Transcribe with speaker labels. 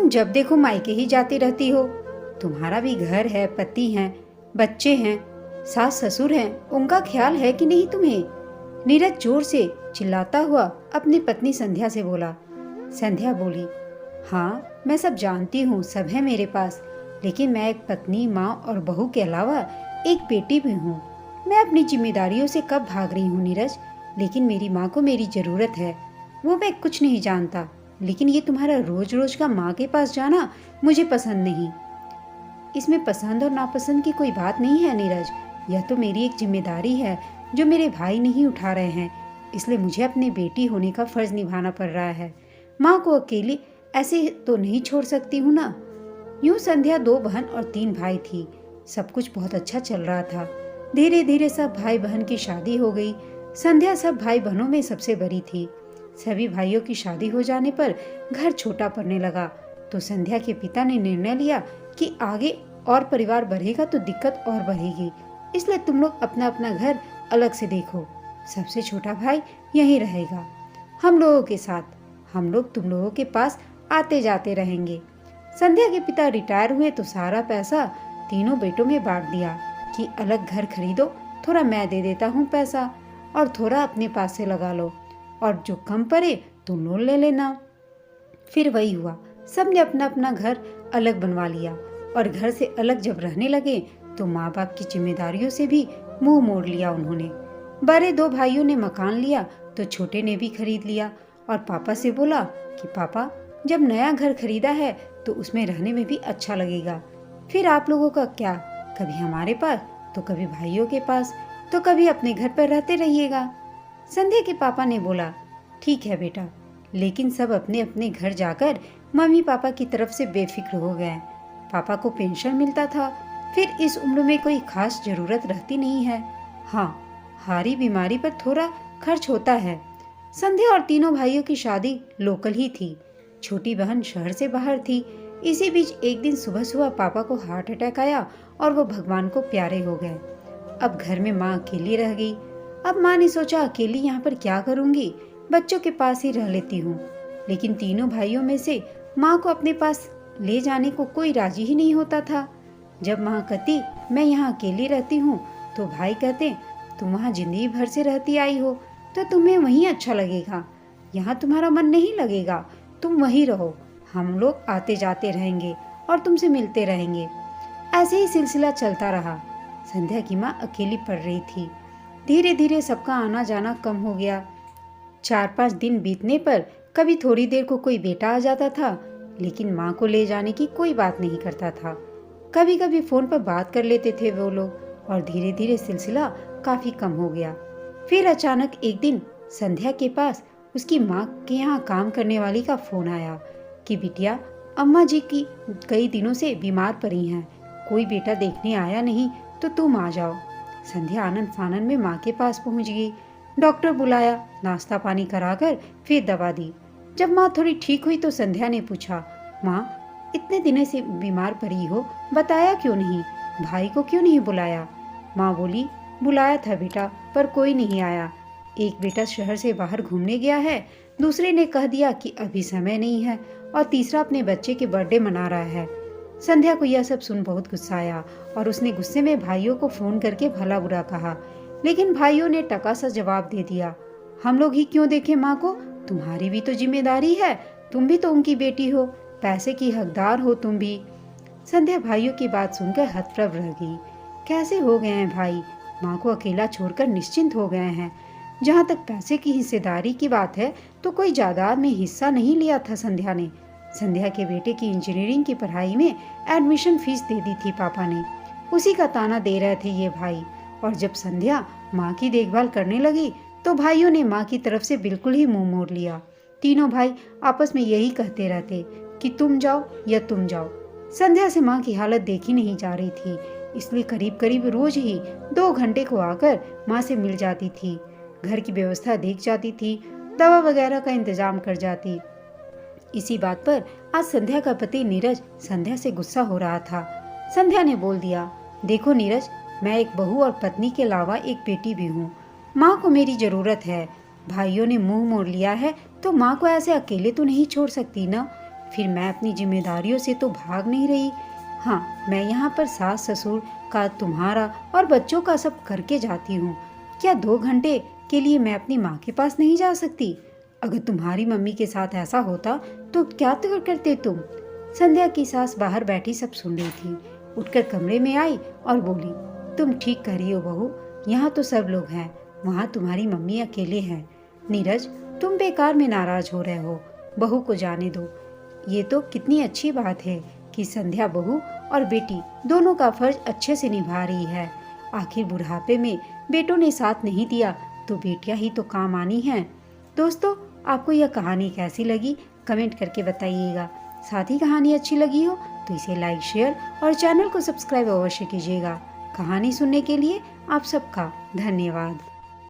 Speaker 1: तुम जब देखो मायके ही जाती रहती हो। तुम्हारा भी घर है, पति हैं, बच्चे हैं, सास ससुर हैं, उनका ख्याल है कि नहीं तुम्हें? नीरज जोर से चिल्लाता हुआ अपनी पत्नी संध्या से बोला। संध्या बोली, हाँ मैं सब जानती हूँ, सब है मेरे पास, लेकिन मैं एक पत्नी, माँ और बहू के अलावा एक बेटी भी हूँ। मैं अपनी जिम्मेदारियों से कब भाग रही हूँ नीरज, लेकिन मेरी माँ को मेरी ज़रूरत है। वो मैं कुछ नहीं जानता, लेकिन ये तुम्हारा रोज रोज का माँ के पास जाना मुझे पसंद नहीं। इसमें पसंद और नापसंद की कोई बात नहीं है नीरज, यह तो मेरी एक जिम्मेदारी है जो मेरे भाई नहीं उठा रहे हैं, इसलिए मुझे अपनी बेटी होने का फर्ज निभाना पड़ रहा है। माँ को अकेली ऐसे तो नहीं छोड़ सकती हूँ ना। यूं संध्या 2 बहन और 3 भाई थी। सब कुछ बहुत अच्छा चल रहा था। धीरे धीरे सब भाई बहन की शादी हो गई। संध्या सब भाई बहनों में सबसे बड़ी थी। सभी भाइयों की शादी हो जाने पर घर छोटा पड़ने लगा, तो संध्या के पिता ने निर्णय लिया कि आगे और परिवार बढ़ेगा तो दिक्कत और बढ़ेगी, इसलिए तुम लोग अपना अपना घर अलग से देखो। सबसे छोटा भाई यहीं रहेगा हम लोगों के साथ, हम लोग तुम लोगों के पास आते जाते रहेंगे। संध्या के पिता रिटायर हुए तो सारा पैसा तीनों बेटों में बांट दिया कि अलग घर खरीदो, थोड़ा मैं दे देता हूँ पैसा और थोड़ा अपने पास से लगा लो, और जो कम पड़े तुम लोग ले लेना। फिर वही हुआ, सबने अपना अपना घर अलग बनवा लिया, और घर से अलग जब रहने लगे तो माँ बाप की जिम्मेदारियों से भी मुंह मोड़ लिया उन्होंने। बड़े 2 भाइयों ने मकान लिया तो छोटे ने भी खरीद लिया, और पापा से बोला कि पापा जब नया घर खरीदा है तो उसमें रहने में भी अच्छा लगेगा। फिर आप लोगों का क्या, कभी हमारे पास तो कभी भाइयों के पास, तो कभी अपने घर पर रहते रहिएगा। संध्या के पापा ने बोला, ठीक है बेटा, लेकिन सब अपने अपने घर जाकर मम्मी पापा की तरफ से बेफिक्र हो गए। पापा को पेंशन मिलता था, फिर इस उम्र में कोई खास जरूरत रहती नहीं है। हाँ, हारी बीमारी पर थोड़ा खर्च होता है। संध्या और तीनों भाइयों की शादी लोकल ही थी। छोटी बहन शहर से बाहर थी। इसी बीच एक दिन सुबह सुबह पापा को हार्ट अटैक आया और वो भगवान को प्यारे हो गए। अब घर में माँ अकेली रह गई। अब माँ ने सोचा, अकेली यहाँ पर क्या करूँगी, बच्चों के पास ही रह लेती हूँ। लेकिन तीनों भाइयों में से माँ को अपने पास ले जाने को कोई राजी ही नहीं होता था। जब माँ कहती मैं यहाँ अकेली रहती हूँ तो भाई कहते तुम वहाँ जिंदगी भर से रहती आई हो तो तुम्हें वहीं अच्छा लगेगा, यहाँ तुम्हारा मन नहीं लगेगा, तुम वहीं रहो, हम लोग आते जाते रहेंगे और तुमसे मिलते रहेंगे। ऐसे ही सिलसिला चलता रहा। संध्या की माँ अकेली पड़ रही थी। धीरे धीरे सबका आना जाना कम हो गया। 4-5 दिन बीतने पर कभी थोड़ी देर को कोई बेटा आ जाता था, लेकिन माँ को ले जाने की कोई बात नहीं करता था। कभी कभी फोन पर बात कर लेते थे वो लोग, और धीरे धीरे सिलसिला काफी कम हो गया। फिर अचानक एक दिन संध्या के पास उसकी माँ के यहाँ काम करने वाली का फोन आया कि बिटिया, अम्मा जी की कई दिनों से बीमार पड़ी हैं, कोई बेटा देखने आया नहीं तो तुम आ जाओ। संध्या आनंद फानन में माँ के पास पहुँच गई। डॉक्टर बुलाया, नाश्ता पानी कराकर फिर दवा दी। जब माँ थोड़ी ठीक हुई तो संध्या ने पूछा, माँ इतने दिनों से बीमार पड़ी हो, बताया क्यों नहीं, भाई को क्यों नहीं बुलाया? माँ बोली, बुलाया था बेटा, पर कोई नहीं आया। एक बेटा शहर से बाहर घूमने गया है, दूसरे ने कह दिया कि अभी समय नहीं है, और तीसरा अपने बच्चे के बर्थडे मना रहा है। संध्या को यह सब सुन बहुत गुस्सा आया, और उसने गुस्से में भाइयों को फोन करके भला बुरा कहा, लेकिन भाइयों ने टका सा जवाब दे दिया, हम लोग ही क्यों देखें माँ को, तुम्हारी भी तो जिम्मेदारी है, तुम भी तो उनकी बेटी हो, पैसे की हकदार हो तुम भी। संध्या भाइयों की बात सुनकर हतप्रभ रह गई। कैसे हो गए हैं भाई, माँ को अकेला छोड़कर निश्चिंत हो गए हैं। जहाँ तक पैसे की हिस्सेदारी की बात है तो कोई जायदाद में हिस्सा नहीं लिया था संध्या ने। संध्या के बेटे की इंजीनियरिंग की पढ़ाई में एडमिशन फीस दे दी थी पापा ने, उसी का ताना दे रहे थे ये भाई। और जब संध्या माँ की देखभाल करने लगी तो भाइयों ने माँ की तरफ से बिल्कुल ही मुंह मोड़ लिया। तीनों भाई आपस में यही कहते रहते कि तुम जाओ या तुम जाओ। संध्या से माँ की हालत देखी नहीं जा रही थी, इसलिए करीब करीब रोज ही 2 घंटे को आकर माँ से मिल जाती थी, घर की व्यवस्था देख जाती थी, दवा वगैरह का इंतजाम कर जाती। इसी बात पर आज संध्या का पति नीरज संध्या से गुस्सा हो रहा था। संध्या ने बोल दिया, देखो नीरज, मैं एक बहू और पत्नी के अलावा एक बेटी भी हूँ, माँ को मेरी जरूरत है। भाइयों ने मुंह मोड़ लिया है तो माँ को ऐसे अकेले तो नहीं छोड़ सकती ना, फिर मैं अपनी जिम्मेदारियों से तो भाग नहीं रही। हाँ, मैं यहाँ पर सास ससुर का, तुम्हारा और बच्चों का सब करके जाती हूँ। क्या 2 घंटे के लिए मैं अपनी माँ के पास नहीं जा सकती? अगर तुम्हारी मम्मी के साथ ऐसा होता तो क्या करते तुम? संध्या की सास बाहर बैठी सब सुन रही थी। उठकर कमरे में आई और बोली, तुम ठीक कह रही हो बहू, यहाँ तो सब लोग हैं, वहाँ तुम्हारी मम्मी अकेले हैं। नीरज, तुम बेकार में नाराज हो रहे हो, बहू को जाने दो। ये तो कितनी अच्छी बात है कि संध्या बहू और बेटी दोनों का फर्ज अच्छे से निभा रही है। आखिर बुढ़ापे में बेटों ने साथ नहीं दिया तो बेटियां ही तो काम आनी हैं। दोस्तों, आपको यह कहानी कैसी लगी कमेंट करके बताइएगा। साथ ही कहानी अच्छी लगी हो तो इसे लाइक, शेयर और चैनल को सब्सक्राइब अवश्य कीजिएगा। कहानी सुनने के लिए आप सबका धन्यवाद।